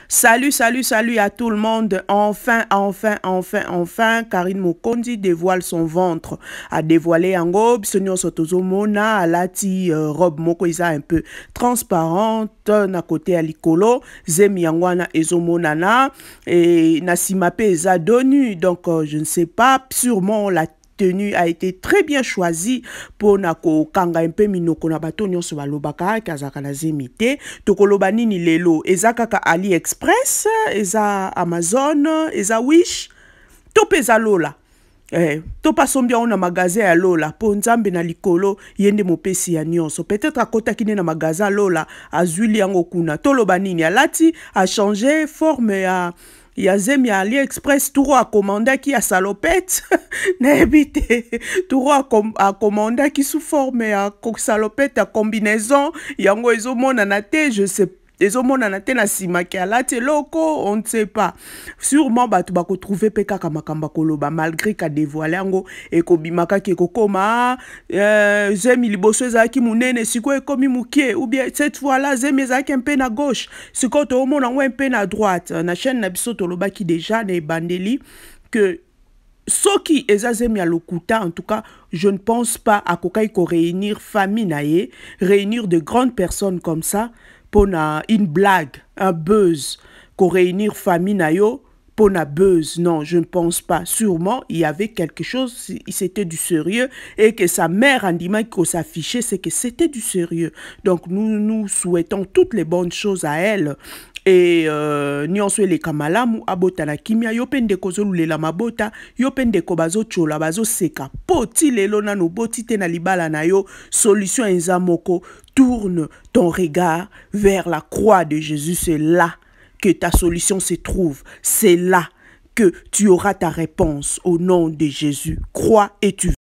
Salut, salut, salut à tout le monde. Enfin, Karine Mokondi dévoile son ventre. A dévoilé en gobe, Sonyo Sotozomona, alati robe moko isa un peu transparente, na côté alikolo, zemi yangwana ezomonana, et nasimape eza donu. Donc, je ne sais pas, sûrement la tenue a été très bien choisie pour nako kanga un peu minoko na bato nyonso balobaka kazaka na zemite tokoloba nini lelo eza kaka AliExpress, eza Amazon, eza Wish, to peza lola to pasombia on na magasin ya lola po nzambe na likolo yende mopesi ya nyonso peut-être akota kine na magasin lola azwili yango kuna toloba nini alati a changer forme ya zemi ya AliExpress turo a commandé qui a salopette n'habite turo a commandé qui sous forme ya salopette à combinaison yango ezomona na te je sais ezomona na te na sima ki alati loko on ne sait pas sûrement batu bako trouver peka kamakamba koloba malgré ka dévoiler yango e kobimaka ki kokoma zemi liboso ezaki munene siko ekomi mukie ou bien cette fois là zemi ezaki un peu na gauche siko to omona un peu na droite na chaîne na biso toloba ki déjà na bandeli que Soki ezazemi ya lokuta, en tout cas, je ne pense pas à kokai ko réunir famille naye, réunir de grandes personnes comme ça pour une blague, un buzz, ko réunir famille nayo pour na buzz. Non, je ne pense pas. Sûrement, il y avait quelque chose, c'était du sérieux et que sa mère en disant qu'on s'affichait, c'est que c'était du sérieux. Donc, nous souhaitons toutes les bonnes choses à elle. Et nyonso ele kamalamu abota na kimia yopende kozolulela mabota yopende ko bazo chola bazo seka poti lelo nano boti te na libala na yo solution eza moko tourne ton regard vers la croix de Jésus, c'est là que ta solution se trouve, c'est là que tu auras ta réponse au nom de Jésus. Crois et tu